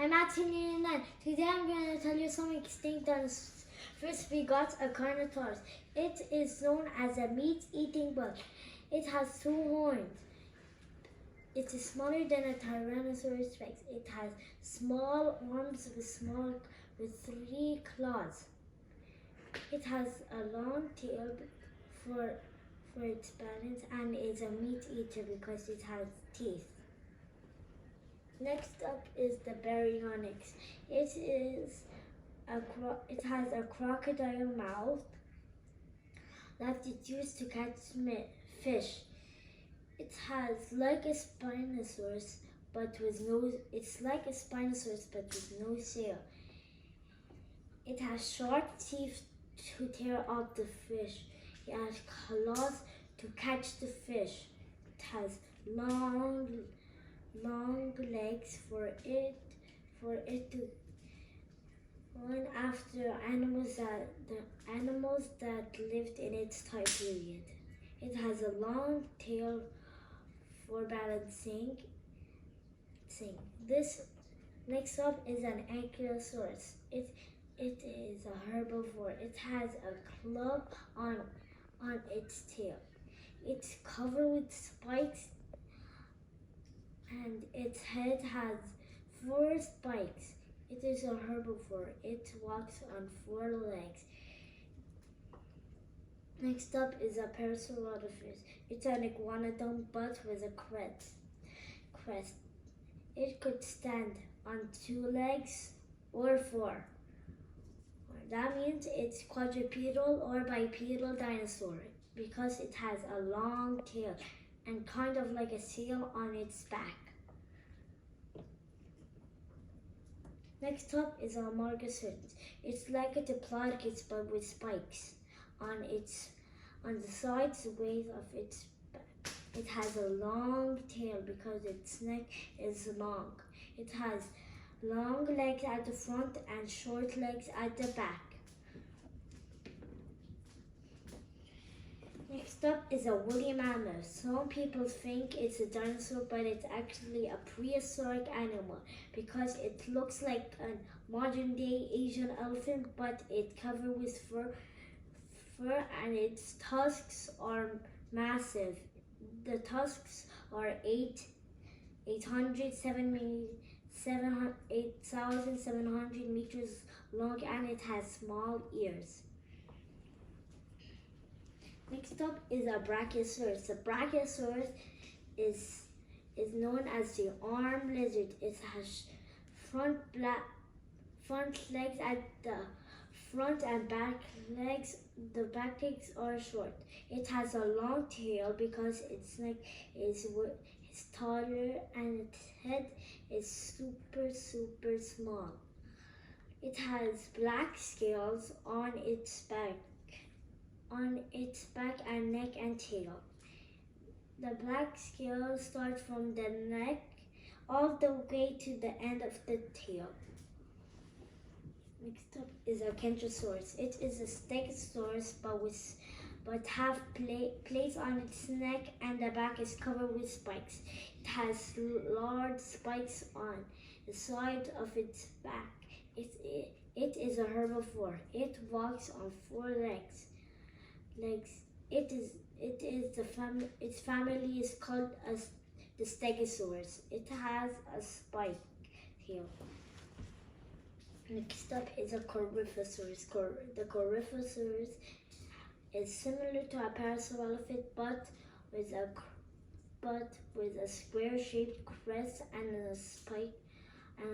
I'm Anthony Younane. Today I'm going to tell you some extinct dinosaurs. First we got a Carnotaurus. It is known as a meat-eating bug. It has 2 horns. It is smaller than a Tyrannosaurus Rex. It has small arms with 3 claws. It has a long tail for its balance and is a meat eater because it has teeth. Next up is the Baryonyx. It has a crocodile mouth that it used to catch fish. It has like a Spinosaurus but with no. It's like a Spinosaurus but with no shell. It has sharp teeth to tear up the fish. It has claws to catch the fish. It has long legs for it to run after animals that lived in its time period. It has a long tail for balancing. This next up is an Ankylosaurus. It is a herbivore. It has a club on its tail. It's covered with spikes and its head has 4 spikes. It is a herbivore. It walks on 4 legs. Next up is a Parasaurolophus. It's an iguanodon but with a crest. It could stand on 2 legs or 4. That means it's quadrupedal or bipedal dinosaur because it has a long tail and kind of like a seal on its back. Next up is Amargasaurus. It's like a diplodocus but with spikes on the sides ways of its back. It has a long tail because its neck is long. It has long legs at the front and short legs at the back. Next up is a woolly mammoth. Some people think it's a dinosaur, but it's actually a prehistoric animal because it looks like a modern-day Asian elephant, but it's covered with fur and its tusks are massive. The tusks are 8,700 meters long and it has small ears. Next up is a Brachiosaurus. The Brachiosaurus is known as the arm lizard. It has front legs at the front and back legs. The back legs are short. It has a long tail because its neck is taller and its head is super small. It has black scales on its back and neck and tail. The black scales start from the neck all the way to the end of the tail. Next up is a Kentrosaurus. It is a stegosaurus but have plates on its neck and the back is covered with spikes. It has large spikes on the side of its back. It is a herbivore. It walks on 4 legs. Its family is called the Stegosaurus. It has a spike tail. Next up is a Corythosaurus. The Corythosaurus is similar to a Parasaurolophus but with a square-shaped crest and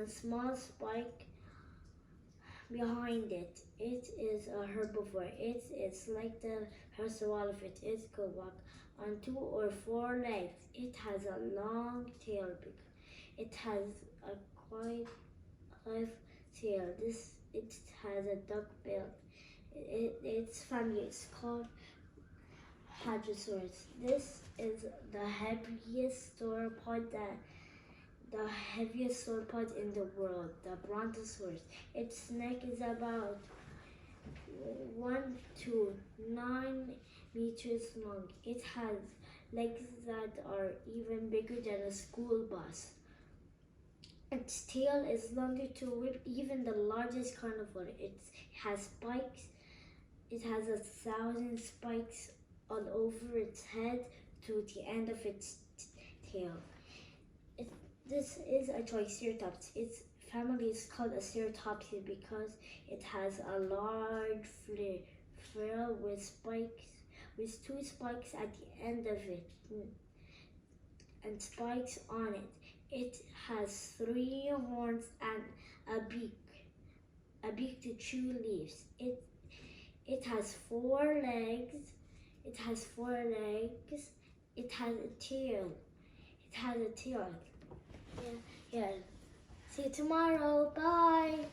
a small spike behind it. It is a herbivore. It is like the Parasaurolophus. It could walk on 2 or 4 legs. It has a long tail. It has a quite high tail. It has a duck bill. Its family is called Hadrosaurus. This is the heaviest sauropod in the world, the Brontosaurus. Its neck is about 1 to 9 meters long. It has legs that are even bigger than a school bus. Its tail is longer to whip even the largest carnivore. It has spikes. It has 1,000 spikes all over its head to the end of its tail. This is a Triceratops. Its family is called a Ceratopsids because it has a large frill with spikes, with 2 spikes at the end of it, and spikes on it. It has 3 horns and a beak to chew leaves. It has 4 legs. It has 4 legs. It has a tail. It has a tail. Yeah. See you tomorrow. Bye.